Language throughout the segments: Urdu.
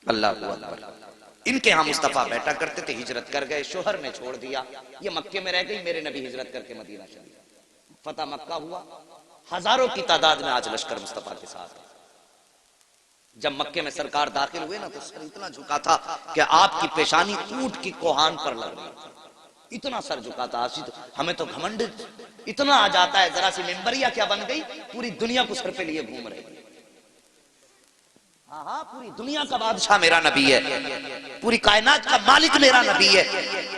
اللہ اکبر۔ ان کے ہاں مصطفیٰ بیٹھا کرتے تھے، ہجرت کر گئے، شوہر نے چھوڑ دیا، یہ مکے میں رہ گئی، میرے نبی ہجرت کر کے مدینہ چلے گئے، فتح مکہ ہوا، ہزاروں کی تعداد میں آج لشکر مصطفیٰ کے ساتھ۔ جب مکے میں سرکار داخل ہوئے نا تو سر اتنا جھکا تھا کہ آپ کی پیشانی اونٹ کی کوہان پر لگ رہی تھی، اتنا سر جھکا تھا۔ ہمیں تو گھمنڈ اتنا آ جاتا ہے، ذرا سی ممبریا کیا بن گئی، پوری دنیا کو سر پہ لیے گھوم رہے ہیں۔ ہاں پوری دنیا کا بادشاہ میرا نبی ہے، پوری کائنات کا مالک میرا نبی ہے۔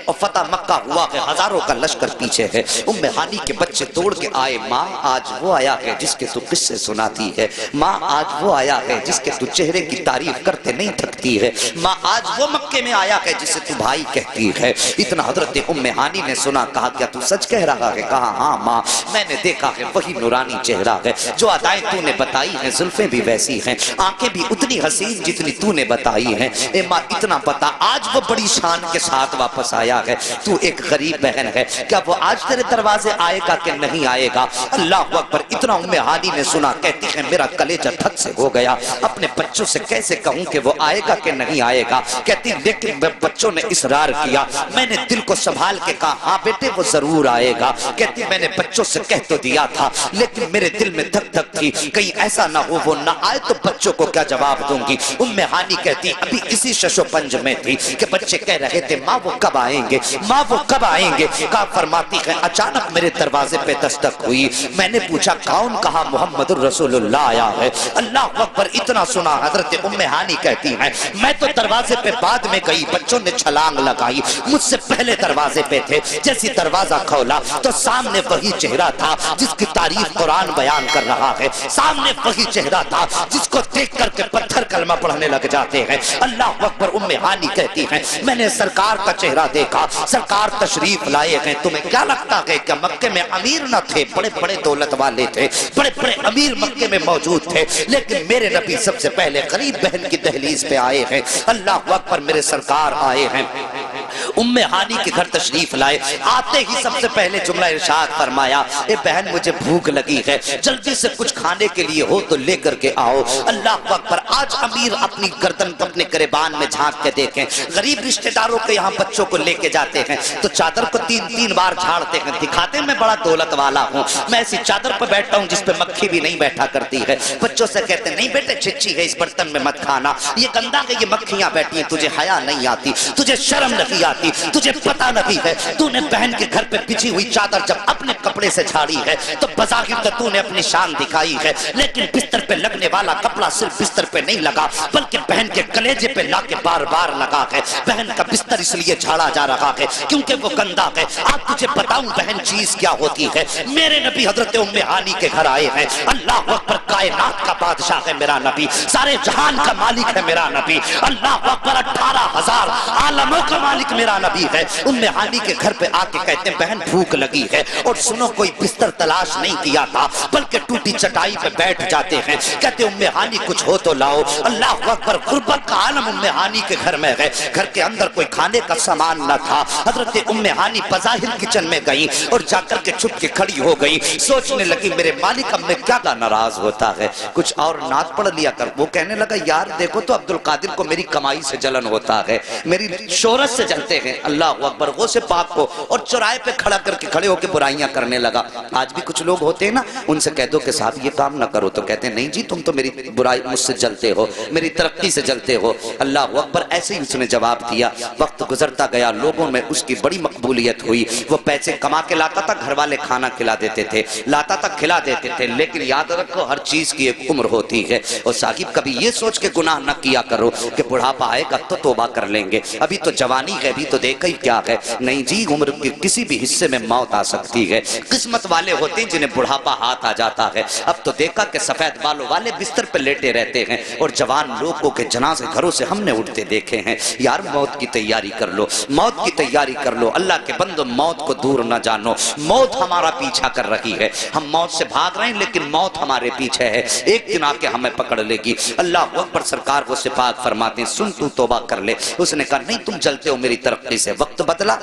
اور فتح مکہ ہوا کہ ہزاروں کا لشکر پیچھے ہے، ام ہانی کے بچے توڑ کے آئے، ماں آج وہ آیا ہے جس کے تو قصے سناتی ہے، ماں آج وہ آیا ہے جس کے تو چہرے کی تعریف کرتے نہیں تھکتی ہے، ماں آج وہ مکے میں آیا ہے جسے تو بھائی کہتی ہے۔ اتنا حضرت ام ہانی نے سنا، کہا کیا تو سچ کہہ رہا ہے؟ کہا ہاں ماں، میں نے دیکھا ہے وہی نورانی چہرہ ہے، جو ادائیں تو نے بتائی ہیں، زلفیں بھی ویسی ہیں، آنکھیں بھی اتنی حسین جتنی تو نے بتائی ہیں۔ اے ماں اتنا پتا، آج وہ بڑی شان کے ساتھ واپس آیا ہے، تو ایک غریب بہن ہے، کیا وہ آج تیرے دروازے آئے گا کہ نہیں آئے گا؟ اللہ اکبر۔ اتنا ام ہانی نے سنا، کہتی ہے میرا کلیجہ دھک سے ہو گیا، اپنے بچوں سے کیسے کہوں کہ وہ آئے گا کہ نہیں آئے گا؟ کہتی لیکن بچوں نے اصرار کیا، میں نے دل کو سنبھال کے کہا ہاں بیٹے وہ ضرور آئے گا۔ کہتی میں نے بچوں سے کہہ تو دیا تھا، لیکن میرے دل میں دھک دھک تھی، کہیں ایسا نہ ہو وہ نہ آئے تو بچوں کو کیا جواب دوں گی؟ ام ہانی کہتی ابھی اسی ششو پنج میں تھی کہ بچے کہہ رہے تھے ماں وہ کب آئیں گے، ماں وہ کب آئیں گے؟ کہا فرماتی ہے اچانک میرے دروازے پہ دستک ہوئی، میں نے پوچھا کون؟ کہا محمد الرسول اللہ آیا ہے۔ اللہ اکبر۔ اتنا سنا حضرت ام ہانی کہتی ہیں میں تو دروازے پہ بعد میں گئی، بچوں نے چھلانگ لگائی، مجھ سے پہلے دروازے پہ تھے، جیسی دروازہ کھولا تو سامنے وہی چہرہ تھا جس کی تعریف قرآن بیان کر رہا ہے، سامنے وہی چہرہ تھا جس کو دیکھ کر کے پتھر کلمہ پڑھنے لگ جاتے ہیں۔ اللہ اکبر۔ ام ہانی کہتی ہیں میں نے سرکار کا چہرہ دیکھا، سرکار تشریف لائے ہیں، تمہیں کیا لگتا ہے کہ مکے میں امیر نہ تھے؟ بڑے بڑے دولت والے تھے، بڑے بڑے امیر مکے میں موجود تھے، لیکن میرے نبی سب سے پہلے غریب بہن کی دہلیز پہ آئے ہیں۔ اللہ اکبر۔ میرے سرکار آئے ہیں، ام ہانی کے گھر تشریف لائے، آتے ہی سب سے پہلے جملہ ارشاد فرمایا اے بہن مجھے بھوک لگی ہے، جلدی سے کچھ کھانے کے لیے ہو تو لے کر کے آؤ۔ اللہ اکبر۔ آج امیر اپنی گردن اپنے گریبان میں جھانک کے دیکھیں، غریب رشتہ داروں کے یہاں بچوں کو لے کے جاتے ہیں تو چادر کو تین تین بار جھاڑتے ہیں، دکھاتے ہیں میں بڑا دولت والا ہوں، میں ایسی چادر پر بیٹھتا ہوں جس پہ مکھی بھی نہیں بیٹھا کرتی ہے۔ بچوں سے کہتے ہیں نہیں بیٹے چچی ہے اس برتن میں مت کھانا، یہ گندا ہے، یہ مکھیاں بیٹھی ہیں، تجھے حیا نہیں آتی، تجھے شرم نہیں آتی، تجھے پتہ نہیں ہے، تو نے بہن کے گھر پہ بچھی ہوئی چادر جب اپنے کپڑے سے جھاڑی ہے تو بظاہر تو نے اپنی شان دکھائی ہے، لیکن بستر پہ لگنے والا کپڑا صرف بستر پہ نہیں لگا بلکہ بہن کے کلیجے پہ لا کے بار بار لگا ہے۔ بہن کا بستر اس لیے جھاڑا جا رہا ہے کیونکہ وہ گندا ہے۔ آپ تجھے بتاؤں بہن چیز کیا ہوتی ہے؟ میرے نبی حضرت ام ہانی کے گھر آئے ہیں، اللہ اکبر، کائنات کا بادشاہ ہے میرا نبی، سارے جہان کا مالک ہے میرا نبی، اللہ اکبر، 18,000 عالموں کا مالک میرا نبی ہے۔ ام ہانی کے گھر پہ آ کے کہتے ہیں بہن بھوک لگی ہے، اور سنو کوئی بستر تلاش نہیں کیا تھا بلکہ ٹوٹی چٹائی پہ بیٹھ جاتے ہیں، کہتے ام ہانی کچھ ہو تو لاؤ۔ اللہ اکبر، غربت کا عالم ام ہانی کے گھر میں ہے، گھر کے اندر کوئی کھانے کا سامان نہ تھا۔ حضرت ام ہانی بظاہر کچن میں گئی اور جا کر کے چھپ کے کھڑی ہو گئی، سوچنے لگی میرے مالک اب میں کیا ناراض ہوتا ہے، کچھ اور نعت پڑھ لیا کر۔ وہ کہنے لگا یار دیکھو تو عبد القادر کو میری کمائی سے جلن ہوتا ہے، میری شہرت سے جلتے ہیں۔ اللہ اکبر، غوث پاک کو اور چوراہے پہ کھڑا کر کے کھڑے ہو کے برائیاں کرنے لگا۔ آج بھی کچھ لوگ ہوتے ہیں نا، ان سے کہہ دو کہ صاحب یہ کام نہ کرو تو کہتے ہیں نہیں جی تم تو میری برائی مجھ سے جلتے ہو، میری ترقی سے جلتے ہو۔ اللہ اکبر، ایسے ہی اس نے جواب دیا۔ وقت گزرتا گیا، لوگوں میں اس کی بڑی مقبولیت ہوئی، وہ پیسے کما کے لاتا تھا، گھر والے کھانا کھلا دیتے تھے، لاتا تھا کھلا دیتے تھے، لیکن یاد رکھو ہر چیز کی ایک عمر ہوتی ہے، اور صاحب کبھی یہ سوچ کے گناہ نہ کیا کرو کہ بڑھاپا آئے گا تو توبہ کر لیں گے، ابھی تو جوانی ہے، ابھی تو دیکھا ہی کیا ہے۔ نہیں جی، عمر کے کسی بھی حصے میں موت آ سکتی ہے، قسمت والے ہوتے ہیں جنہیں بڑھاپا ہاتھ آ جاتا ہے۔ اب تو دیکھا کہ سفید بالوں والے بستر پہ لیٹے رہتے ہیں اور جوان لوگوں کے جنازے گھروں سے ہم نے اٹھتے دیکھے ہیں۔ یار موت کی تیاری کر لو، موت کی تیاری کر لو، اللہ کے بندو موت کو دور نہ جانو، موت ہمارا پیچھا کر رہی ہے، ہم موت سے بھاگ رہے ہیں لیکن موت ہمارے پیچھے پیچھے ہے، ایک دن آ کے ہمیں پکڑ لے گی۔ اللہ اکبر۔ سرکار کو پاک فرماتے ہیں سن تو توبہ کر لے۔ اس نے کہا نہیں تم جلتے ہو میری ترقی سے، وقت بدلا،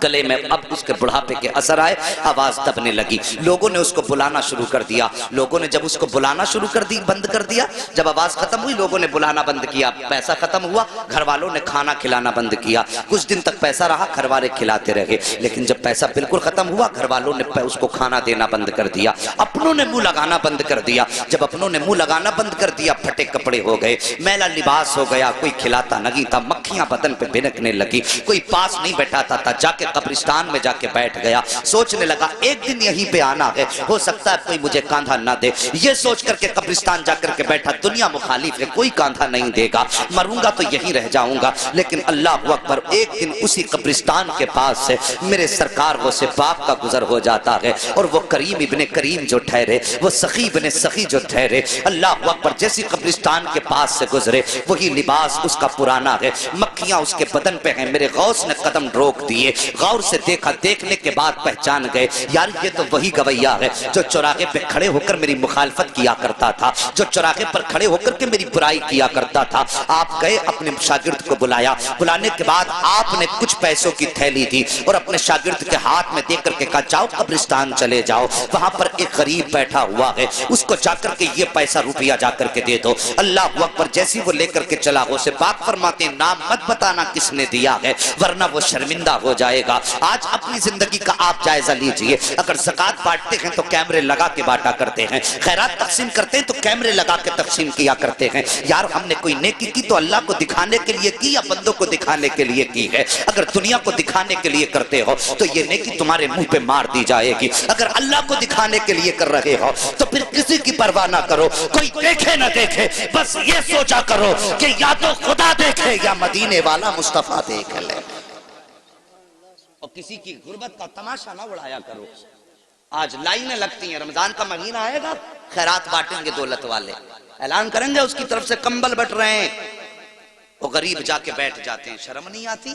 گلے میں اب اس کے بڑھاپے کے اثر آئے، آواز دبنے لگی، لوگوں نے اس کو بلانا شروع کر دیا۔ لوگوں نے جب اس کو بلانا شروع بند کر دیا، جب آواز ختم ہوئی لوگوں نے بلانا بند کیا، پیسہ ختم ہوا، گھر والوں نے کھانا کھلانا بند کیا۔ کچھ دن تک پیسہ رہا، گھر والے کھلاتے رہے، لیکن جب پیسہ بالکل ختم ہوا گھر والوں نے اس کو کھانا دینا بند کر دیا، اپنوں نے منہ لگانا بند کر دیا۔ جب اپنوں نے منہ لگانا بند کر دیا، پھٹے کپڑے ہو گئے، میلا لباس ہو گیا، کوئی کھلاتا نہیں تھا، مکھیاں بدن پہ بھنکنے لگی، کوئی پاس نہیں بیٹھاتا تھا، جا کے قبرستان میں جا کے بیٹھ گیا، سوچنے لگا ایک دن یہیں پہ آنا ہے، ہو سکتا ہے کوئی مجھے کاندھا نہ دے۔ یہ سوچ کر کے قبرستان جا کر کے بیٹھا، دنیا مخالف ہے، کوئی کاندھا نہیں دے گا، مروں گا تو یہیں رہ جاؤں گا۔ لیکن اللہ اکبر، ایک دن اسی قبرستان کے پاس سے میرے سرکار غوث پاک کا گزر ہو جاتا ہے، اور وہ کریم ابن کریم جو ٹھہرے، وہ سخی ابن سخی جو ٹھہرے، اللہ اکبر، جیسی قبرستان کے پاس سے گزرے وہی لباس اس کا پرانا ہے، مکھیاں اس کے بدن پہ ہیں۔ میرے غوث نے قدم روک دیے، غور سے دیکھا، دیکھنے کے بعد پہچان گئے، یار یہ تو وہی گویا ہے جو چوراہے پہ کھڑے ہو کر میری مخالفت کیا کرتا تھا، جو چوراہے پر کھڑے ہو کر کے میری برائی کیا کرتا تھا۔ آپ گئے، اپنے شاگرد کو بلایا، بلانے کے بعد آپ نے کچھ پیسوں کی تھیلی دی اور اپنے شاگرد کے ہاتھ میں دے کر کے کہا جاؤ قبرستان چلے جاؤ، وہاں پر ایک غریب بیٹھا ہوا ہے، اس کو جا کر کے یہ پیسہ روپیہ جا کر کے دے دو۔ اللہ اکبر، جیسی وہ لے کر کے چلا، غوث پاک فرماتے ہیں نام مت بتانا کس نے دیا ہے ورنہ وہ شرمندہ ہو جائے گا۔ آج اپنی زندگی کا آپ جائزہ لیجئے، اگر زکوٰۃ بانٹتے ہیں تو کیمرے لگا کے بانٹا کرتے ہیں، خیرات تقسیم کرتے ہیں تو کیمرے لگا کے تقسیم کیا کرتے ہیں۔ یار ہم نے کوئی نیکی کی تو اللہ کو دکھانے کے لیے کی یا بندوں کو دکھانے کے لیے کی ہے؟ اگر دنیا کو دکھانے کے لیے کرتے ہو تو یہ نیکی تمہارے منہ پہ مار دی جائے گی، اگر اللہ کو دکھانے کے لیے کر رہے ہو تو پھر کسی کی پرواہ نہ کرو، کوئی دیکھے نہ دیکھے، بس یہ سوچا کرو کہ یا تو خدا دیکھے یا مدینے والا مصطفیٰ دیکھ لے، اور کسی کی غربت کا تماشا نہ اڑایا کرو۔ آج لائنیں لگتی ہیں، رمضان کا مہینہ آئے گا، خیرات بانٹیں گے دولت والے، اعلان کریں گے اس کی طرف سے کمبل بٹ رہے ہیں، وہ غریب جا کے بیٹھ جاتے ہیں، شرم نہیں آتی؟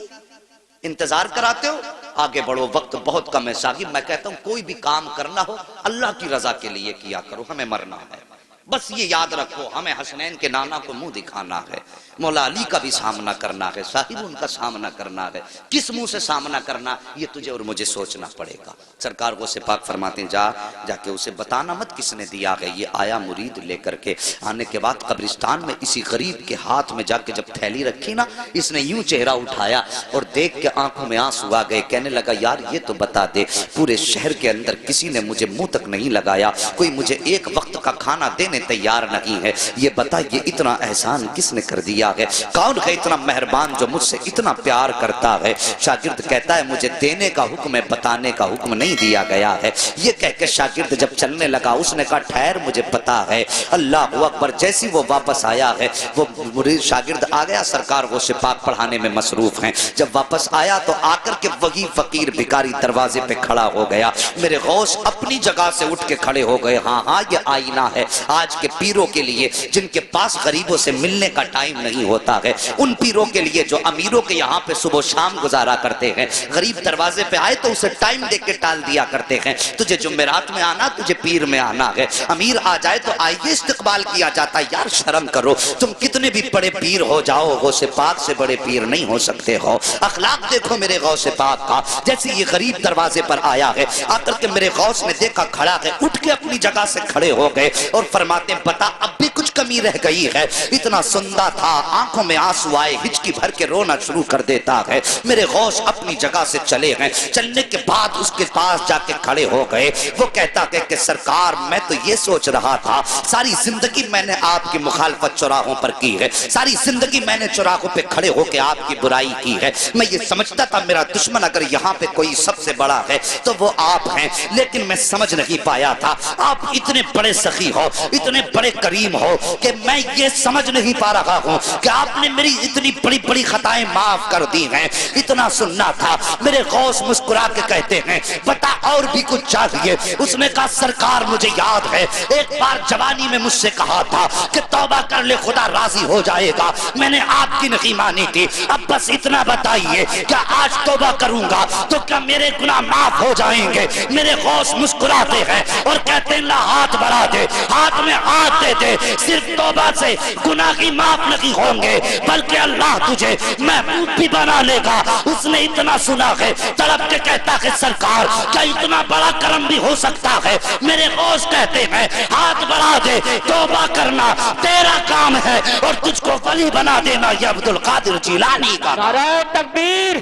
انتظار کراتے ہو، آگے بڑھو، وقت بہت کم ہے ساقی۔ میں کہتا ہوں کوئی بھی کام کرنا ہو اللہ کی رضا کے لیے کیا کرو، ہمیں مرنا ہے، بس یہ یاد رکھو، ہمیں حسنین کے نانا کو منہ دکھانا ہے، مولا علی کا بھی سامنا کرنا ہے، صاحب ان کا سامنا کرنا ہے، کس منہ سے سامنا کرنا یہ تجھے اور مجھے سوچنا پڑے گا۔ سرکار غوث پاک فرماتے ہیں جا کے اسے بتانا مت کس نے دیا ہے۔ یہ آیا مرید لے کر کے، آنے کے بعد قبرستان میں اسی غریب کے ہاتھ میں جا کے جب تھیلی رکھی نا، اس نے یوں چہرہ اٹھایا اور دیکھ کے آنکھوں میں آنسو آ گئے، کہنے لگا یار یہ تو بتا دے، پورے شہر کے اندر کسی نے مجھے منہ تک نہیں لگایا، کوئی مجھے ایک وقت کا کھانا دینے تیار نہیں ہے، یہ بتا یہ اتنا احسان کس نے کر دیا ہے؟ کون ہے اتنا مہربان جو مجھ سے اتنا پیار کرتا ہے؟ شاگرد کہتا ہے مجھے دینے کا حکم ہے، بتانے کا حکم نہیں دیا گیا ہے۔ یہ کہہ کے شاگرد جب چلنے لگا، اس نے کہا ٹھہر مجھے پتا ہے۔ اللہ اکبر، جیسی وہ واپس آیا ہے، وہ مرید شاگرد آ گیا، سرکار غوث پاک پڑھانے میں مصروف ہیں، جب واپس آیا تو آ کر کے وہی فقیر بھکاری دروازے پہ کھڑا ہو گیا۔ میرے غوث اپنی جگہ سے اٹھ کے کھڑے ہو گئے، ہاں یہ آئینہ ہے آج کے پیروں کے لیے جن کے پاس غریبوں سے ملنے کا ٹائم نہیں ہوتا ہے، ان پیروں کے لیے جو امیروں کے یہاں پہ صبح و شام گزارا کرتے ہیں، غریب دروازے پہ آئے تو اسے ٹائم دے کے ٹال دیا کرتے ہیں، تجھے جمعرات میں آنا، تجھے پیر میں آنا ہے، امیر آ جائے تو آئیے استقبال کیا جاتا ہے۔ یار شرم کرو، تم کتنے بھی بڑے پیر ہو جاؤ، غوث پاک سے بڑے پیر نہیں ہو سکتے ہو۔ اخلاق دیکھو میرے غوث پاک کا، جیسے یہ غریب دروازے پر آیا ہے، آ کر کے میرے غوث نے دیکھا کھڑا ہے، اٹھ کے اپنی جگہ سے کھڑے ہو گئے اور فرماتے بتا اب بھی کچھ کمی رہ گئی ہے؟ اتنا سندا تھا، آنکھوں میں آنسو آئے، ہچکی بھر کے رونا شروع کر دیتا ہے۔ میرے غوث اپنی جگہ سے چلے ہیں، چلنے کے بعد اس کے پاس جا کے کھڑے ہو گئے۔ وہ کہتا ہے کہ سرکار میں تو یہ سوچ رہا تھا، ساری زندگی میں نے آپ کی مخالفت چوراہوں پر کی ہے، ساری زندگی میں نے چوراہوں پہ کھڑے ہو کے آپ کی برائی کی ہے، میں یہ سمجھتا تھا میرا دشمن اگر یہاں پہ کوئی سب سے بڑا ہے تو وہ آپ ہیں، لیکن میں سمجھ نہیں پایا تھا آپ اتنے بڑے سخی ہو، اتنے بڑے کریم ہو کہ میں یہ سمجھ نہیں پا رہا ہوں کہ آپ نے میری اتنی بڑی بڑی خطائیں معاف کر دی ہیں، اتنا سننا تھا۔ میرے غوث مسکرا کے کہتے ہیں بتا اور بھی کچھ چاہیے؟ اس نے کہا سرکار مجھے یاد ہے ایک بار جوانی میں مجھ سے کہا تھا کہ توبہ کر لے خدا راضی ہو جائے گا، میں نے آپ کی نہیں مانی تھی، اب بس اتنا بتائیے کیا آج توبہ کروں گا تو کیا میرے گناہ معاف ہو جائیں گے؟ میرے غوث مسکراتے ہیں اور کہتے ہیں لا ہاتھ بڑھا دے، ہاتھ میں میں ہاتھ دے دے، صرف توبہ سے گناہ کی معاف نہیں ہوں گے بلکہ اللہ تجھے محبوب بھی بنا لے گا۔ اس نے اتنا سنا ہے، تڑپ کے کہتا ہے سرکار کیا اتنا بڑا کرم بھی ہو سکتا ہے؟ میرے غوث کہتے ہیں ہاتھ بڑھا دے، توبہ کرنا تیرا کام ہے اور تجھ کو ولی بنا دینا یہ عبدالقادر جیلانی کا۔ نعرہ تکبیر،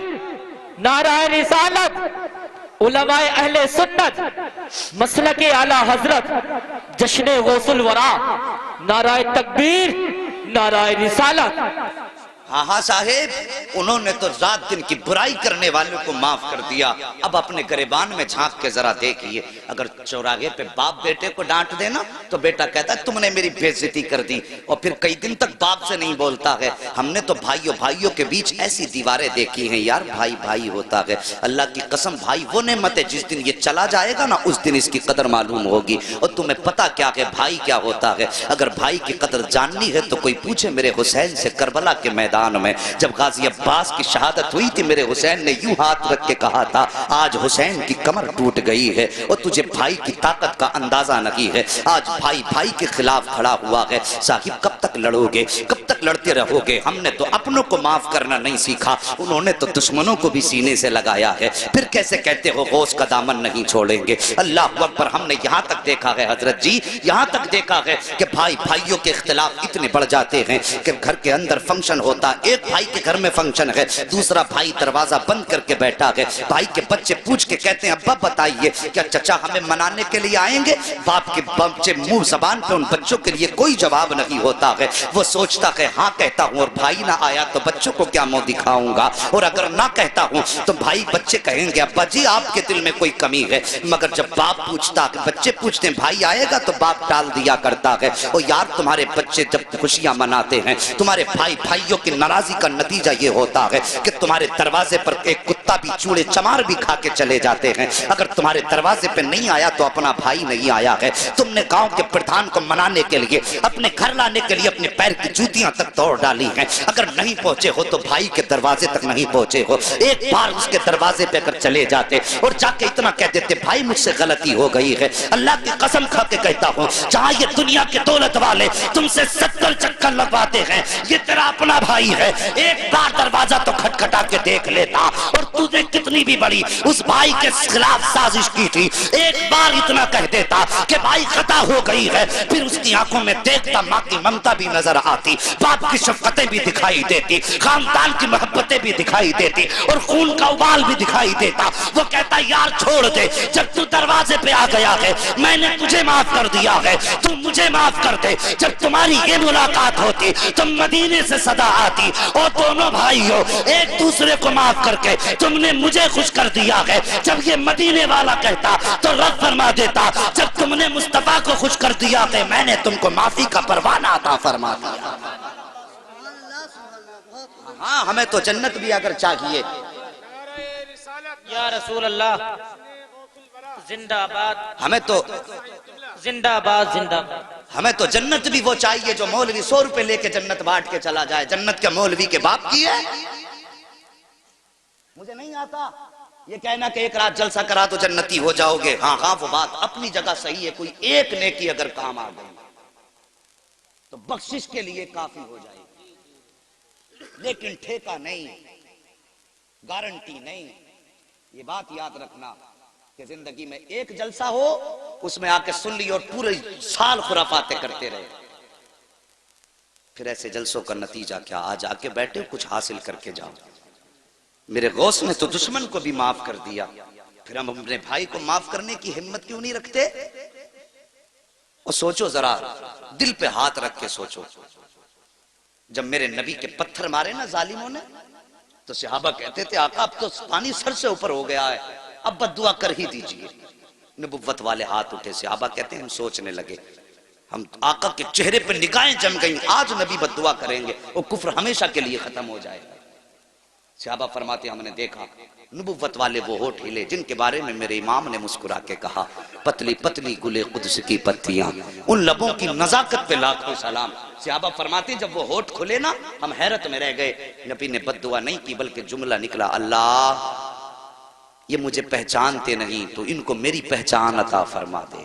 نعرہ رسالت، علماء اہل سنت، مسلک اعلی حضرت، جشن غوث الورا، نعرہ تکبیر، نعرہ رسالت۔ ہاں ہاں صاحب، انہوں نے تو رات دن کی برائی کرنے والوں کو معاف کر دیا، اب اپنے گریبان میں جھانک کے ذرا دیکھئے، اگر چوراہے پہ باپ بیٹے کو ڈانٹ دینا تو بیٹا کہتا ہے تم نے میری بے عزتی کر دی، اور پھر کئی دن تک باپ سے نہیں بولتا ہے۔ ہم نے تو بھائیوں کے بیچ ایسی دیواریں دیکھی ہیں یار، بھائی بھائی ہوتا ہے۔ اللہ کی قسم بھائی وہ نعمت ہے، جس دن یہ چلا جائے گا نا اس دن اس کی قدر معلوم ہوگی۔ اور تمہیں پتا کیا کہ بھائی کیا ہوتا ہے؟ اگر بھائی کی قدر جاننی ہے تو کوئی پوچھے میرے حسین سے کربلا کے میدان میں جب غازی عباس کی شہادت ہوئی تھی، میرے حسین نے یوں ہاتھ رکھ کے کہا تھا آج حسین کی کمر ٹوٹ گئی ہے، اور تجھے بھائی کی طاقت کا اندازہ نہیں ہے۔ آج بھائی بھائی کے خلاف کھڑا ہوا ہے۔ صاحب کب تک لڑو گے، کب تک لڑتے رہو گے؟ ہم نے تو اپنوں کو معاف کرنا نہیں سیکھا، انہوں نے تو دشمنوں کو بھی سینے سے لگایا ہے۔ پھر کیسے کہتے ہو غوث کا دامن نہیں چھوڑیں گے؟ اللہ اکبر۔ ہم نے یہاں تک دیکھا ہے حضرت جی، یہاں تک دیکھا ہے کہ بھائیوں کے اختلاف اتنے بڑھ جاتے ہیں کہ گھر کے اندر فنکشن ہوتا، ایک بھائی کے گھر میں فنکشن ہے، دوسرا بھائی دروازہ بند کر کے بیٹھا ہے، بھائی کے بچے پوچھ کے کہتے ہیں ابا بتائیے کیا چچا ہمیں منانے کے لیے آئیں گے؟ باپ کے بچے منہ زبان پہ ان بچوں کے لیے کوئی جواب نہیں ہوتا ہے، وہ سوچتا ہے ہاں کہتا ہوں اور بھائی نہ آیا تو بچوں کو کیا منہ دکھاؤں گا، اور اگر نہ کہتا ہوں تو بھائی بچے کہیں گے ابا جی آپ کے دل میں کوئی کمی ہے۔ مگر جب باپ پوچھتا کہ بچے پوچھتے ہیں بھائی آئے گا تو باپ ٹال دیا کرتا ہے۔ اور یار تمہارے بچے جب خوشیاں مناتے ہیں، تمہارے بھائیوں کی ناراضی کا نتیجہ یہ ہوتا ہے کہ تمہارے دروازے پر ایک کتا بھی چوڑے چمار بھی کھا کے چلے جاتے ہیں۔ اگر تمہارے دروازے پہ نہیں آیا تو اپنا بھائی نہیں آیا ہے۔ تم نے گاؤں کے پردھان کو منانے کے لیے، اپنے گھر لانے کے لیے اپنے پیر کی جوتیاں تک توڑ ڈالی ہیں، اگر نہیں پہنچے ہو تو بھائی کے دروازے تک نہیں پہنچے ہو، ایک بار اس کے دروازے پہ اگر چلے جاتے اور جا کے اتنا کہہ دیتے بھائی مجھ سے غلطی ہو گئی ہے، اللہ کی قسم کھا کے کہتا ہوں جہاں یہ دنیا کے دولت والے تم سے 70 چکر لگواتے ہیں، یہ تیرا اپنا بھائی ہے، ایک بار دروازہ تو کھٹکھٹا کے دیکھ لیتا، اور تو نے کتنی بھی بڑی اس بھائی کے خلاف سازش کی تھی، ایک بار اتنا کہہ دیتا کہ بھائی خطا ہو گئی ہے، پھر اس کی آنکھوں میں دیکھتا ماں کی ممتا بھی نظر آتی، باپ کی شفقتیں بھی دکھائی دیتی، خاندان کی محبتیں بھی دکھائی دیتی، اور خون کا ابال بھی دکھائی دیتا۔ وہ کہتا یار چھوڑ دے، جب تو دروازے پہ آ گیا ہے میں نے تجھے معاف کر دیا ہے، تم مجھے معاف کر دے۔ جب تمہاری یہ ملاقات ہوتی تم مدینے سے صدا آتی، اور دونوں بھائیوں ایک دوسرے کو معاف کر کے تم نے مجھے خوش کر دیا ہے۔ جب یہ مدینے والا کہتا تو رب فرما دیتا جب تم نے مصطفیٰ کو خوش کر دیا ہے میں نے تم کو معافی کا پروانہ عطا فرما دیا۔ ہاں ہمیں تو جنت بھی اگر چاہیے۔ یا رسول اللہ زندہ آباد، ہمیں تو زندہ آباد، زندہ آباد۔ ہمیں تو جنت بھی وہ چاہیے جو مولوی 100 روپے لے کے جنت بانٹ کے چلا جائے۔ جنت کیا مولوی کے باپ کی ہے؟ مجھے نہیں آتا یہ کہنا کہ ایک رات جلسہ کرا تو جنتی ہو جاؤ گے۔ ہاں ہاں وہ بات اپنی جگہ صحیح ہے، کوئی ایک نیکی اگر کام آ گئی تو بخشش کے لیے کافی ہو جائے گی، لیکن ٹھیکہ نہیں، گارنٹی نہیں۔ یہ بات یاد رکھنا کہ زندگی میں ایک جلسہ ہو اس میں آ کے سن لی اور پورے سال خرافاتیں کرتے رہے، پھر ایسے جلسوں کا نتیجہ کیا؟ آج آ کے بیٹھے کچھ حاصل کر کے جاؤ۔ میرے غوث نے تو دشمن کو بھی معاف کر دیا، پھر ہم اپنے بھائی کو معاف کرنے کی ہمت کیوں نہیں رکھتے؟ اور سوچو ذرا، دل پہ ہاتھ رکھ کے سوچو، جب میرے نبی کے پتھر مارے نا ظالموں نے تو صحابہ کہتے تھے آقا اب تو پانی سر سے اوپر ہو گیا ہے، اب بد دعا کر ہی دیجئے۔ نبوت والے ہاتھ اٹھے، صحابہ کہتے ہیں ہم سوچنے لگے، ہم آقا کے چہرے پہ نگاہیں جم گئیں، آج نبی بد دعا کریں گے وہ کفر ہمیشہ کے لیے ختم ہو جائے گا۔ صحابہ فرماتے ہم نے دیکھا نبوت والے وہ ہونٹ ہلے جن کے بارے میں میرے امام نے مسکرا کے کہا پتلی پتلی گلے قدس کی پتیاں، ان لبوں کی نزاکت پہ لاکھوں سلام۔ صحابہ فرماتے جب وہ ہونٹ کھلے نا ہم حیرت میں رہ گئے، نبی نے بد دعا نہیں کی بلکہ جملہ نکلا اللہ یہ مجھے پہچانتے نہیں تو ان کو میری پہچان عطا فرما دے،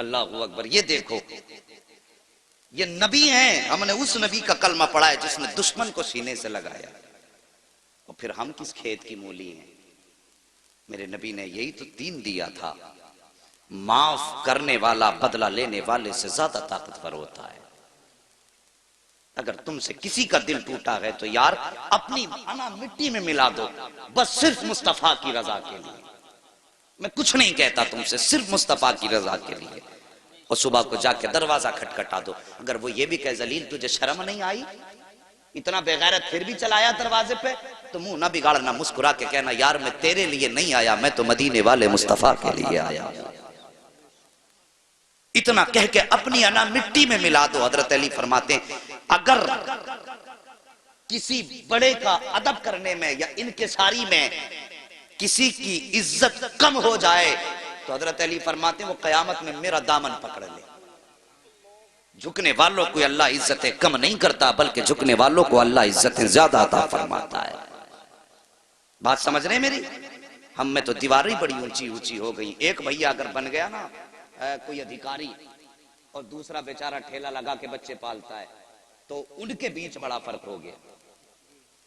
اللہ اکبر. یہ دیکھو یہ نبی ہیں, ہم نے اس نبی کا کلمہ پڑھا ہے جس نے دشمن کو سینے سے لگایا, اور پھر ہم کس کھیت کی مولی ہیں. میرے نبی نے یہی تو دین دیا تھا, معاف کرنے والا بدلہ لینے والے سے زیادہ طاقتور ہوتا ہے. اگر تم سے کسی کا دل ٹوٹا ہے تو یار اپنی انا مٹی میں ملا دو, بس صرف مصطفیٰ کی رضا کے لیے. میں کچھ نہیں کہتا تم سے, صرف مصطفیٰ کی رضا کے لیے. اور صبح کو جا کے دروازہ کھٹکھٹا دو. اگر وہ یہ بھی کہے ذلیل تجھے شرم نہیں آئی, اتنا بے غیرت پھر بھی چلایا دروازے پہ, تو منہ نہ بگاڑنا, مسکرا کے کہنا یار میں تیرے لیے نہیں آیا, میں تو مدینے والے مصطفیٰ کے لیے آیا. اتنا کہہ کے اپنی انا مٹی میں ملا دو. حضرت علی فرماتے ہیں اگر کسی بڑے کا ادب کرنے میں یا انکساری میں کسی کی عزت کم ہو جائے تو حضرت علی فرماتے ہیں وہ قیامت میں میرا دامن پکڑ لے. جھکنے والوں کو اللہ عزتیں کم نہیں کرتا, بلکہ جھکنے والوں کو اللہ عزتیں زیادہ عطا فرماتا ہے. بات سمجھ رہے ہیں میری؟ ہم میں تو دیواریں بڑی اونچی اونچی ہو گئی. ایک بھیا اگر بن گیا نا کوئی ادھیکاری, اور دوسرا بیچارہ ٹھیلا لگا کے بچے پالتا ہے, تو ان کے بیچ بڑا فرق ہو گیا.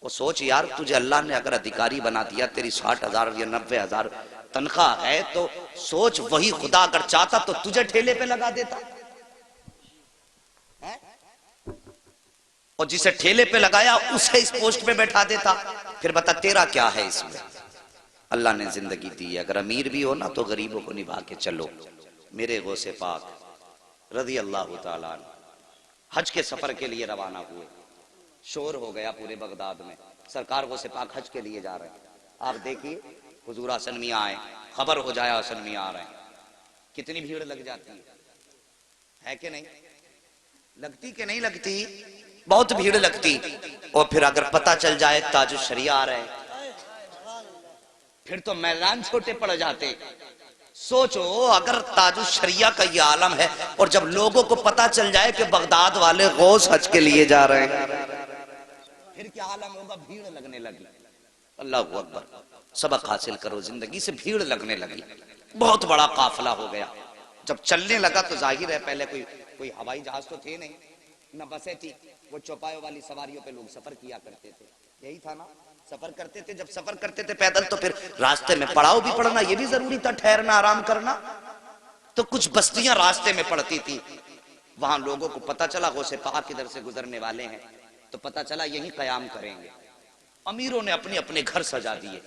وہ سوچ یار تجھے اللہ نے اگر ادھیکاری بنا دیا, تیری 60,000 یا 90,000 تنخواہ ہے, تو سوچ وہی خدا اگر چاہتا تو تجھے ٹھیلے پہ لگا دیتا, اور جسے ٹھیلے پہ لگایا اسے اس پوسٹ پہ بیٹھا دیتا. پھر بتا تیرا کیا ہے اس میں؟ اللہ نے زندگی دی ہے, اگر امیر بھی ہو نا تو غریبوں کو نبھا کے چلو. میرے غوث پاک رضی اللہ تعالیٰ عنہ حج کے سفر کے لیے روانہ ہوئے. شور ہو گیا پورے بغداد میں, سرکار غوث پاک حج کے لیے جا رہے ہیں. آپ دیکھیے حضور حسن میاں آئے, خبر ہو جائے حسن میاں آ رہے ہیں, کتنی بھیڑ لگ جاتی ہے کہ نہیں لگتی, کہ نہیں لگتی؟ بہت بھیڑ لگتی. اور پھر اگر پتہ چل جائے تاج الشریعہ آ رہے ہیں, پھر تو میدان چھوٹے پڑ جاتے. سوچو اگر تاج الشریعہ کا یہ عالم ہے, اور جب لوگوں کو پتہ چل جائے کہ بغداد والے غوث حج کے لیے جا رہے ہیں, پھر کیا عالم ہوگا؟ بھیڑ لگنے لگی. اللہ اکبر. سبق حاصل کرو زندگی سے, بھیڑ لگنے لگی, بہت بڑا قافلہ ہو گیا. جب چلنے لگا تو ظاہر ہے پہلے کوئی ہوائی جہاز تو تھے نہیں, نہ بسیں تھی, وہ چوپایوں والی سواریوں پہ لوگ سفر کیا کرتے تھے. یہی تھا نا, سفر کرتے تھے. جب سفر کرتے تھے پیدل تو پھر راستے میں پڑاؤ بھی پڑنا یہ بھی ضروری تھا, ٹھہرنا آرام کرنا. تو کچھ بستیاں راستے میں پڑتی تھی. وہاں لوگوں کو پتہ چلا غوث پاک ادھر سے گزرنے والے ہیں, تو پتہ چلا یہیں قیام کریں گے. امیروں نے اپنے اپنے گھر سجا دیے,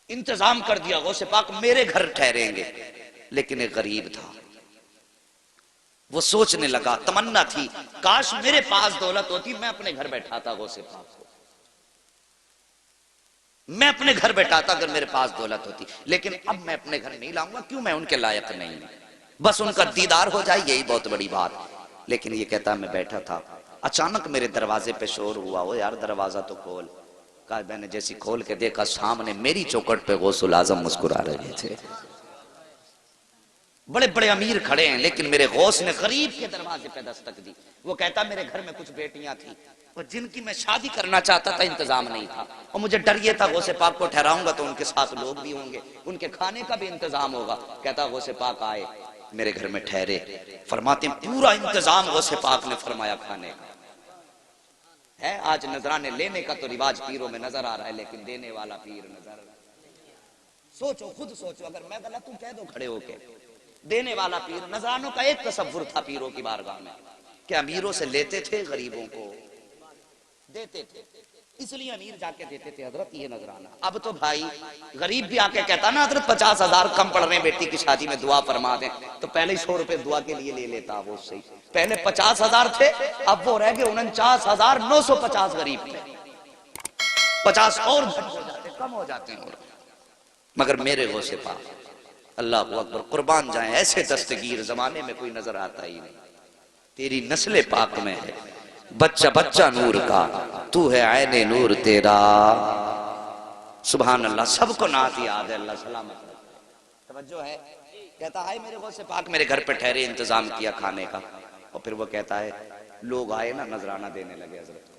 انتظام کر دیا غوث پاک میرے گھر ٹھہریں گے. لیکن ایک غریب تھا, وہ سوچنے لگا, تمنا تھی کاش میرے پاس دولت ہوتی, میں اپنے گھر بیٹھاتا غوث پاک کو, میں اپنے گھر بیٹھاتا اگر میرے پاس دولت ہوتی. لیکن اب میں اپنے گھر نہیں لاؤں گا, کیوں؟ میں ان کے لائق نہیں ہوں, بس ان کا دیدار ہو جائے یہی بہت بڑی بات. لیکن یہ کہتا میں بیٹھا تھا, اچانک میرے دروازے پہ شور ہوا, وہ یار دروازہ تو کھول. کہا میں نے جیسی کھول کے دیکھا سامنے میری چوکھٹ پہ غوث الاعظم مسکرا رہے تھے. بڑے بڑے امیر کھڑے ہیں, لیکن میرے غوث نے غریب کے دروازے پہ دستک دی. وہ کہتا میرے گھر میں کچھ بیٹیاں تھیں, اور جن کی میں شادی کرنا چاہتا تھا, انتظام نہیں تھا, اور مجھے ڈر یہ تھا غوث پاک کو ٹھہراؤں گا تو ان کے ساتھ لوگ بھی ہوں گے, ان کے کھانے کا بھی انتظام ہوگا. کہتا غوث پاک آئے, میرے گھر میں ٹھہرے. فرماتے ہیں پورا انتظام غوث پاک نے فرمایا کھانے کا ہے. آج نذرانے لینے کا تو رواج پیروں میں نظر آ رہا ہے, لیکن دینے والا پیر نظر. سوچو, خود سوچو, اگر میں غلط ہوں کہہ دو کھڑے ہو کے. دینے والا پیر. نذرانوں کا ایک تصور تھا پیروں کی بارگاہ میں, کہ امیروں سے لیتے تھے, غریبوں کو دیتے تھے, اس لیے امیر جا کے دیتے تھے حضرت یہ نذرانہ. اب تو بھائی غریب بھی آ کے کہتا نا حضرت 50,000 کم پڑ رہے ہیں بیٹی کی شادی میں, دعا فرما دیں, تو پہلے 100 روپے دعا کے لیے لے لیتا وہ سے. پہلے 50,000 تھے, اب وہ رہ گئے 49,950 غریب تھے. 50 اور گھٹ ہو جاتے, کم ہو جاتے ہیں. اور مگر میرے غوث پاک اللہ اکبر قربان جائیں, ایسے دستگیر زمانے میں کوئی نظر آتا ہی نہیں. تیری نسل پاک میں ہے بچہ بچہ نور کا, تو ہے عین نور تیرا. سبحان اللہ. سب کو نعت یاد ہے, اللہ سلامت رکھے. توجہ ہے. کہتا ہے میرے غوث پاک میرے گھر پہ ٹھہرے, انتظام کیا کھانے کا. اور پھر وہ کہتا ہے لوگ آئے نا نذرانہ دینے لگے حضرت.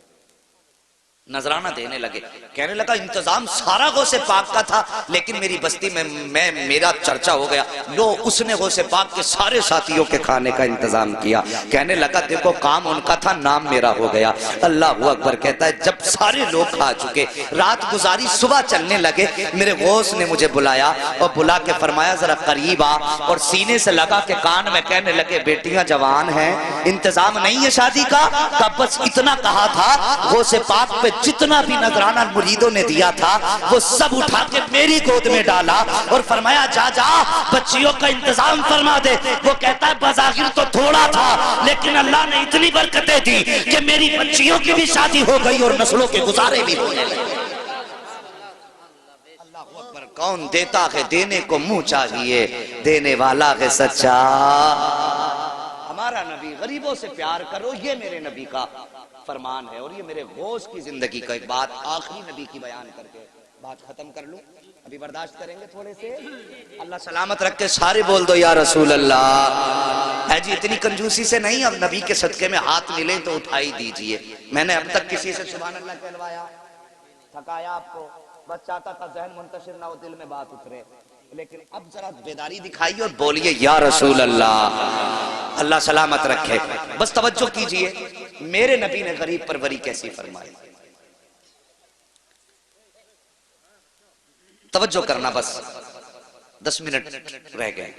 نذرانہ دینے لگے. کہنے لگا انتظام سارا غوث پاک کا تھا لیکن میری بستی میں میرا چرچا ہو گیا. لو اس نے غوث پاک کے سارے ساتھیوں کے کھانے کا انتظام کیا. کہنے لگا دیکھو کام ان کا تھا نام میرا ہو گیا. اللہ اکبر. کہتا ہے جب سارے لوگ کھا چکے رات گزاری صبح چلنے لگے میرے غوث نے مجھے بلایا اور بلا کے فرمایا ذرا قریب آ اور سینے سے لگا کے کان میں کہنے لگے بیٹیاں جوان ہیں انتظام نہیں ہے شادی کا. بس اتنا کہا تھا غوث پاک پہ جتنا بھی نذرانہ مریدوں نے دیا تھا وہ سب اٹھا کے میری گود میں ڈالا اور فرمایا جا جا بچیوں کا انتظام فرما دے. وہ کہتا ہے بظاہر تو تھوڑا تھا لیکن اللہ نے اتنی برکتیں دی کہ میری بچیوں کی بھی شادی ہو گئی اور نسلوں کے گزارے بھی ہونے لگے. اللہ اکبر. کون دیتا ہے دینے کو منہ چاہیے دینے والا ہے سچا. ہمارا نبی غریبوں سے پیار کرو یہ میرے نبی کا فرمان ہے. اور یہ میرے غوث کی زندگی کا ایک بات آخری نبی کی بیان کر کے بات ختم کر لوں. ابھی برداشت کریں گے تھوڑے سے. اللہ سلامت رکھ کے سارے بول دو یا رسول اللہ. ہے جی اتنی کنجوسی سے نہیں. اب نبی کے صدقے میں ہاتھ ملے تو اٹھائی دیجئے. میں نے اب تک کسی سے سبحان اللہ کہلوایا تھکایا آپ کو؟ بس چاہتا تھا ذہن منتشر نہ ہو دل میں بات اترے. لیکن اب ذرا بیداری دکھائیے اور بولیے یا رسول اللہ. اللہ سلامت رکھے. بس توجہ کیجئے میرے نبی نے غریب پروری کیسی فرمائی. توجہ کرنا بس 10 منٹ رہ گئے.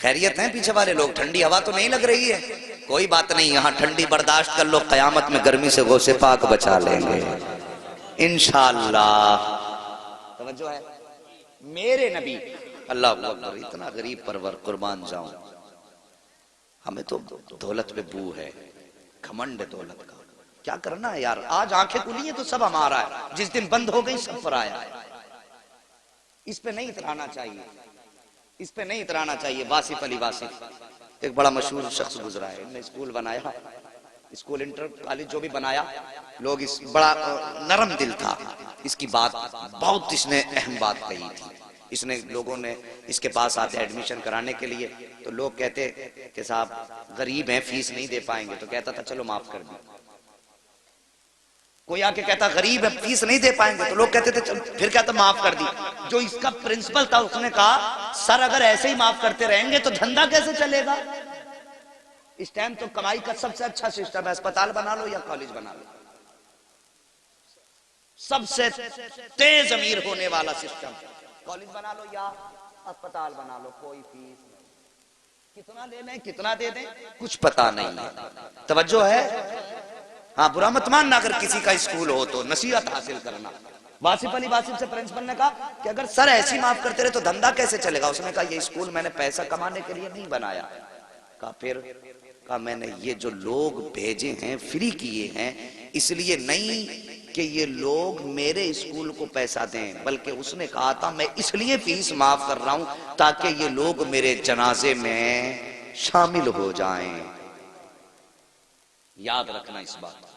خیریت ہیں پیچھے والے لوگ؟ ٹھنڈی ہوا تو نہیں لگ رہی ہے؟ کوئی بات نہیں یہاں ٹھنڈی برداشت کر لو. قیامت میں گرمی سے غوث پاک بچا لیں گے انشاءاللہ. توجہ ہے میرے نبی. اللہ اکبر. اتنا غریب پرور قربان جاؤں. ہمیں تو دولت پہ بو ہے گھمنڈ ہے دولت کا. کیا کرنا ہے یار. آج آنکھیں کھلی ہیں تو سب ہمارا ہے. جس دن بند ہو گئی سب پر آیا ہے. اس پہ نہیں اترانا چاہیے. اس پہ نہیں اترانا چاہیے. واصف علی واصف ایک بڑا مشہور شخص گزرا ہے. انہوں نے اسکول بنایا اسکول انٹر کالج جو بھی بنایا لوگ اس بڑا نرم دل تھا. اس کی بات بہت اس نے اہم بات کہی تھی. اس نے لوگوں نے اس کے پاس آتے ایڈمیشن کرانے کے لیے تو لوگ کہتے کہ صاحب غریب ہیں فیس نہیں دے پائیں گے. تو کہتا تھا چلو معاف کر دیں. کوئی آ کے کہتا غریب ہے فیس نہیں دے پائیں گے تو لوگ کہتے تھے پھر کہتا معاف کر دی. جو اس کا پرنسپل تھا اس نے کہا سر اگر ایسے ہی معاف کرتے رہیں گے تو دھندا کیسے چلے گا. اس ٹائم تو کمائی کا سب سے اچھا سسٹم ہے. اسپتال بنا لو یا کالج بنا لو. سب سے تیز امیر ہونے والا سسٹم کالج بنا لو یا اسپتال بنا لو. کوئی فیس نہیں. کتنا لے لیں کتنا دے دیں کچھ پتا نہیں ہے. توجہ ہے. ہاں برا مت ماننا اگر کسی کا اسکول ہو تو نصیحت حاصل کرنا. واصف علی واصف سے پرنسپل نے کہا کہ اگر سر ایسی معاف کرتے رہے تو دھندا کیسے چلے گا. اس نے کہا یہ اسکول میں نے پیسہ کمانے کے لیے نہیں بنایا. کہا پھر کہا میں نے یہ جو لوگ بھیجے ہیں فری کیے ہیں اس لیے نہیں کہ یہ لوگ میرے اسکول کو پیسہ دیں بلکہ اس نے کہا تھا میں اس لیے فیس معاف کر رہا ہوں تاکہ یہ لوگ میرے جنازے میں شامل ہو جائیں. یاد رکھنا اس بات.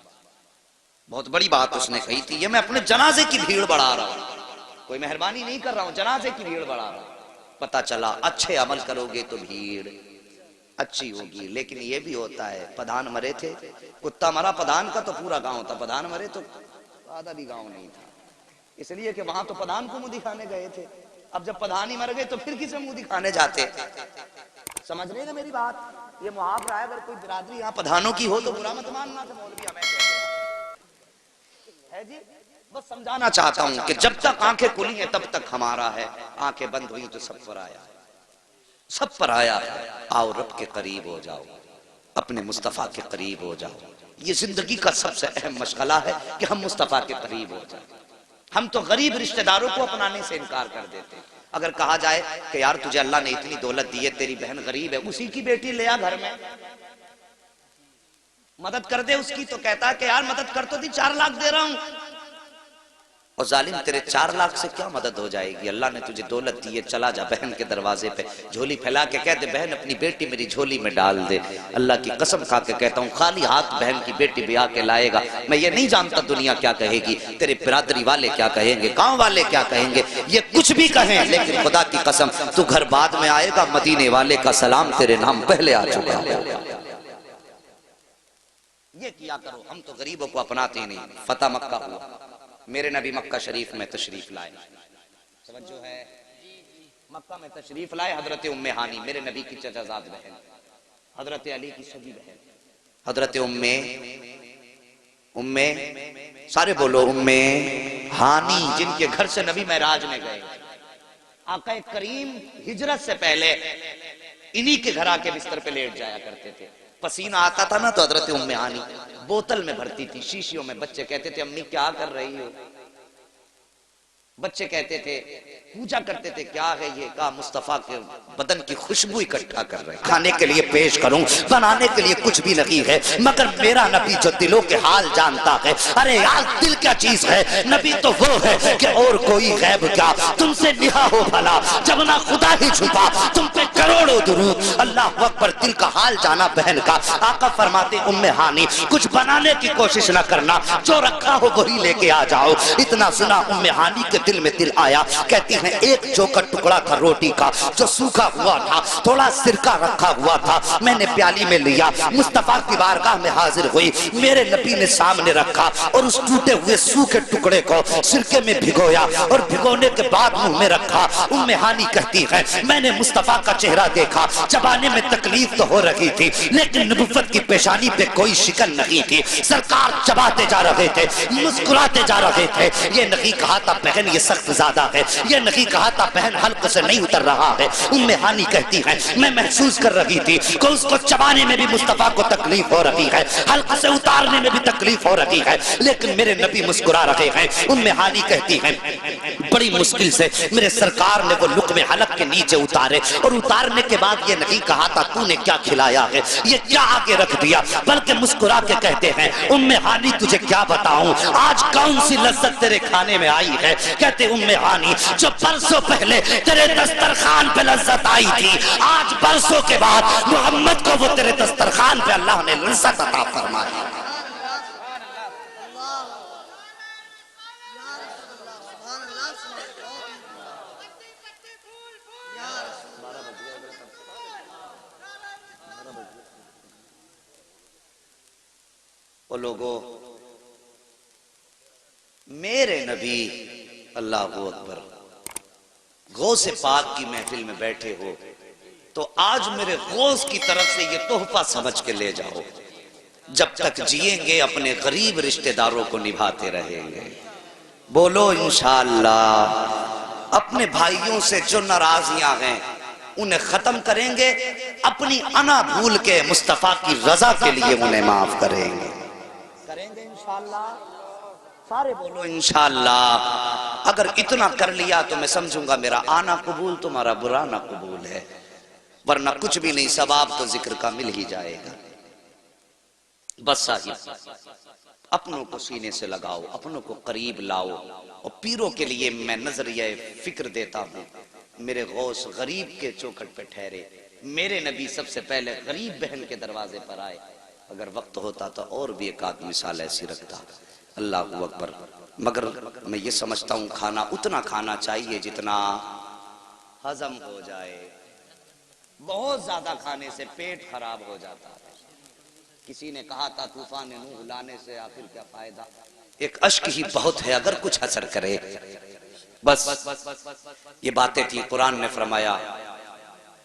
بہت بڑی بات اس نے کہی تھی. یہ میں اپنے جنازے کی بھیڑ بڑھا رہا ہوں. کوئی مہربانی نہیں کر رہا ہوں. جنازے کی بھیڑ بڑھا رہا ہوں. پتہ چلا اچھے عمل کرو گے تو بھیڑ اچھی ہوگی. لیکن یہ بھی ہوتا ہے پدھان مرے تھے کتا مرا پدھان کا تو پورا گاؤں تھا. پدھان مرے تو آدھا بھی گاؤں نہیں تھا. اس لیے کہ وہاں تو پدھان کو منہ دکھانے گئے تھے. اب جب پدھان ہی مر گئے تو پھر کسے منہ دکھانے جاتے. سمجھ رہے نا میری بات. یہ محاورہ ہے. اگر کوئی برادری یہاں پدھانوں کی ہو تو برا مت ماننا تھا مولوی ہمیں ہے جی. بس سمجھانا چاہتا ہوں کہ جب تک آنکھیں کھلی ہیں تب تک ہمارا ہے. آنکھیں بند ہوئی تو سب پر آیا. سب پر آیا. آؤ رب کے قریب ہو جاؤ. اپنے مصطفیٰ کے قریب ہو جاؤ. یہ زندگی کا سب سے اہم مشغلہ ہے کہ ہم مصطفیٰ کے قریب ہو جائیں. ہم تو غریب رشتہ داروں کو اپنانے سے انکار کر دیتے. اگر کہا جائے کہ یار تجھے اللہ نے اتنی دولت دی ہے تیری بہن غریب ہے اسی کی بیٹی لے آ گھر میں مدد کر دے اس کی تو کہتا ہے کہ یار مدد کر تو دی 4 لاکھ دے رہا ہوں. اور ظالم تیرے 4 لاکھ سے کیا مدد ہو جائے گی. اللہ نے تجھے دولت دی ہے چلا جا بہن کے دروازے پہ جھولی پھیلا کے کہہ دے بہن اپنی بیٹی میری جھولی میں ڈال دے. اللہ کی قسم کھا کے کہتا ہوں خالی ہاتھ بہن کی بیٹی بھی آ کے لائے گا. میں یہ نہیں جانتا دنیا کیا کہے گی. تیرے برادری والے کیا کہیں گے گاؤں والے کیا کہیں گے. یہ کچھ بھی کہیں لیکن خدا کی قسم تو گھر بعد میں آئے گا مدینے والے کا سلام تیرے نام پہلے آ چکا ہے. یہ کیا کرو. ہم تو غریبوں کو اپناتے ہی نہیں. فتح مکہ ہوا, میرے نبی مکہ شریف میں تشریف لائے. توجہ ہے, مکہ میں تشریف لائے. حضرت ام ہانی میرے نبی کی چچا زاد بہن, حضرت علی کی سگی بہن, حضرت ام سارے بولو ام ہانی, جن کے گھر سے نبی معراج میں گئے. آقا کریم ہجرت سے پہلے انہی کے گھر آ کے بستر پہ لیٹ جایا کرتے تھے. پسینہ آتا تھا نا تو حضرت ام ہانی بوتل میں بھرتی تھی, شیشیوں میں. بچے کہتے تھے امی کیا کر رہی ہو؟ بچے کہتے تھے, پوچھا کرتے تھے کیا ہے یہ؟ کہا مصطفیٰ کے بدن کی خوشبو اکٹھا کر رہے ہیں. کھانے کے لیے پیش کروں, بنانے کے لیے کچھ بھی نہیں ہے, مگر میرا نبی جو دلوں کے حال جانتا ہے. ارے یار دل کیا چیز ہے؟ نبی تو وہ ہے کہ اور کوئی غیب کیا, تم سے نہا ہو بھلا جب نہ خدا ہی چھپا, تم پہ کروڑوں درود. اللہ اکبر, دل کا حال جانا بہن کا. آقا فرماتے ام ہانی کچھ بنانے کی کوشش نہ کرنا, جو رکھا ہو وہی لے کے آ جاؤ. اتنا سنا ام ہانی کے دل میں دل آیا. کہتی ہیں ایک چوکا ٹکڑا تھا روٹی کا جو سوکھا ہوا تھا, تھوڑا سرکہ رکھا ہوا تھا, میں نے پیالی میں لیا, مصطفیٰ کی بارگاہ میں حاضر ہوئی. میرے نبی نے سامنے رکھا اور اس ٹوٹے ہوئے سوکھے ٹکڑے کو سرکے میں بھگویا اور بھگونے کے بعد منہ میں رکھا. ام ہانی کہتی ہے میں نے مصطفیٰ کا چہرہ دیکھا, چبانے میں تکلیف تو ہو رہی تھی لیکن نبوت کی پیشانی پہ کوئی شکن نہیں تھی. سرکار چباتے جا رہے تھے, مسکراتے جا رہے تھے. یہ نہیں کہا تھا بہن یہ سخت زیادہ ہے, یہ نہیں کہا تھا بہن حلق سے نہیں اتر رہا ہے. ام ہانی کہتی ہے میں محسوس کر رہی تھی کہ اس کو چبانے میں بھی مصطفیٰ کو تکلیف ہو رہی ہے, حلق سے اتارنے میں بھی تکلیف ہو رہی ہے, لیکن میرے نبی مسکرا رہے ہیں. ام ہانی کہتی ہیں بڑی مشکل سے میرے سرکار نے وہ لقمے حلق کے نیچے اتارے, اور اتارنے کے بعد یہ نہیں کہا تھا تو نے کیا کھلایا ہے, یہ کیا آگے رکھ دیا, بلکہ مسکرا کے کہتے ہیں ام ہانی تجھے کیا بتاؤں آج کون سی لذت تیرے کھانے میں آئی ہے. کہتے ام ہانی جو برسوں پہلے تیرے دسترخوان پہ لذت آئی تھی, آج برسوں کے بعد محمد کو وہ تیرے دسترخوان پہ اللہ نے لذت عطا فرمائی. وہ لوگوں میرے نبی اللہ اکبر غوث پاک کی محفل میں بیٹھے ہو تو آج میرے غوث کی طرف سے یہ تحفہ سمجھ کے لے جاؤ. جب تک جئیں گے اپنے غریب رشتہ داروں کو نبھاتے رہیں گے. بولو انشاءاللہ. اپنے بھائیوں سے جو ناراضیاں ہیں انہیں ختم کریں گے, اپنی انا بھول کے مصطفیٰ کی رضا کے لیے انہیں معاف کریں گے. کریں گے انشاءاللہ. سارے بولو انشاءاللہ. اگر اتنا کر لیا تو میں سمجھوں گا میرا آنا قبول, تمہارا برانا قبول ہے, ورنہ کچھ بھی نہیں. ثواب تو ذکر کا مل ہی جائے گا. بس صاحب اپنوں کو سینے سے لگاؤ, اپنوں کو قریب لاؤ. اور پیروں کے لیے میں نظریہ فکر دیتا ہوں. میرے غوث غریب کے چوکھٹ پہ ٹھہرے, میرے نبی سب سے پہلے غریب بہن کے دروازے پر آئے. اگر وقت ہوتا تو اور بھی ایک آدھ مثال ایسی رکھتا. اللہ اکبر. مگر میں یہ سمجھتا ہوں کھانا اتنا کھانا چاہیے جتنا ہضم ہو جائے. بہت زیادہ کھانے سے پیٹ خراب ہو جاتا ہے. کسی نے کہا تھا طوفان نوح لانے سے آخر کیا فائدہ, ایک اشک ہی بہت ہے اگر کچھ اثر کرے. بس یہ باتیں تھی. قرآن نے فرمایا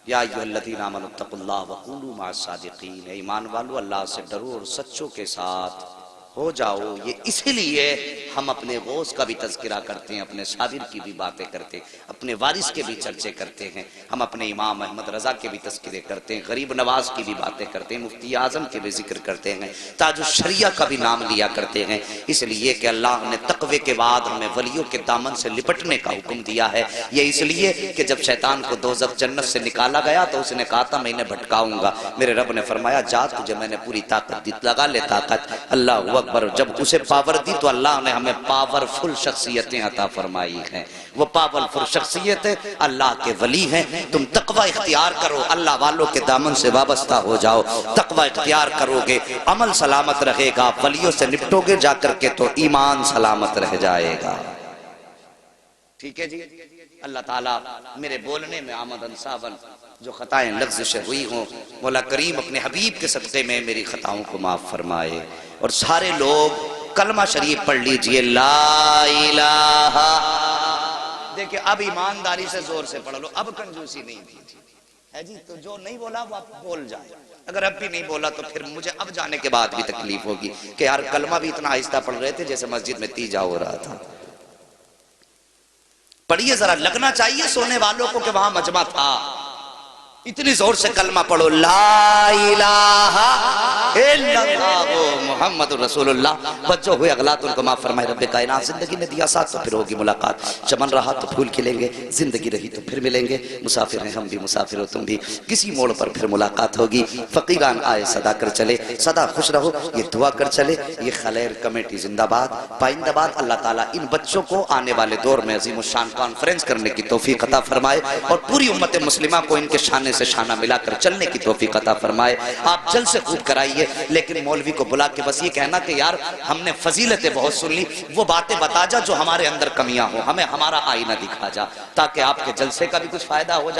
یا ایھا الذین آمنوا اتقوا اللہ وکونوا مع الصادقین, ایمان والو اللہ سے ڈرو اور سچوں کے ساتھ ہو جاؤ. یہ اسی لیے ہم اپنے غوث کا بھی تذکرہ کرتے ہیں, اپنے صابر کی بھی باتیں کرتے ہیں, اپنے وارث کے بھی چرچے کرتے ہیں, ہم اپنے امام احمد رضا کے بھی تذکرے کرتے ہیں, غریب نواز کی بھی باتیں کرتے ہیں, مفتی اعظم کے بھی ذکر کرتے ہیں, تاج الشریعہ کا بھی نام لیا کرتے ہیں. اس لیے کہ اللہ نے تقوی کے بعد ہمیں ولیوں کے دامن سے لپٹنے کا حکم دیا ہے. یہ اس لیے کہ جب شیطان کو دوزخ جنت سے نکالا گیا تو اس نے کہا تھا میں انہیں بھٹکاؤں گا. میرے رب نے فرمایا جا تجھے میں نے پوری طاقت دی, لگا لے طاقت. اللہ اکبر. جب اسے پاور دی تو اللہ نے ہمیں پاورفل شخصیتیں عطا فرمائی ہیں. وہ پاورفل شخصیتیں اللہ کے ولی ہیں. تم تقوی اختیار کرو, اللہ والوں کے دامن سے وابستہ ہو جاؤ. تقوی اختیار کرو گے عمل سلامت رہے گا, ولیوں سے نپٹو گے جا کر کے تو ایمان سلامت رہ جائے گا. ٹھیک ہے جی. اللہ تعالیٰ میرے بولنے میں آمدن صابن جو خطائیں لغزش ہوئی ہوں مولا کریم اپنے حبیب کے صدقے میں میری خطاؤں کو معاف فرمائے. اور سارے لوگ کلمہ شریف پڑھ لیجئے لا الہ. دیکھیں اب ایمانداری سے زور سے پڑھ لو, اب کنجوسی نہیں دیجیے ہے جی. تو جو نہیں بولا وہ آپ بول جائے, اگر اب بھی نہیں بولا تو پھر مجھے اب جانے کے بعد بھی تکلیف ہوگی کہ یار کلمہ بھی اتنا آہستہ پڑھ رہے تھے جیسے مسجد میں تیجا ہو رہا تھا. پڑھیے ذرا, لگنا چاہیے سونے والوں کو کہ وہاں مجمع تھا. اتنی زور سے کلمہ پڑھو لا الہ الا اللہ محمد رسول اللہ. بچوں ہوئے اغلاط ان کو معاف فرمائے رب کائنات. زندگی نے دیا ساتھ تو پھر ہوگی ملاقات, چمن رہا تو پھول کھلیں گے, زندگی رہی تو پھر ملیں گے. مسافر ہیں ہم بھی, مسافر ہو تم بھی, کسی موڑ پر پھر ملاقات ہوگی. فقیران آئے صدا کر چلے, سدا خوش رہو یہ دعا کر چلے. یہ خلیر کمیٹی زندہ باد, پائندہ باد. اللہ تعالیٰ ان بچوں کو آنے والے دور میں عظیم الشان کانفرنس کرنے کی توفیق عطا فرمائے اور پوری امت مسلمہ کو ان کے شانے سے شانہ ملا کر چلنے کی توفیق عطا فرمائے. آپ جل سے خوب کرائیے, لیکن مولوی کو بلا کے بس یہ کہنا کہ یار ہم نے فضیلتیں بہت سن لی, وہ باتیں بتا جا جو ہمارے اندر کمیاں ہوں, ہمیں ہمارا آئینہ دکھا جا, تاکہ آپ کے جلسے کا بھی کچھ فائدہ ہو جائے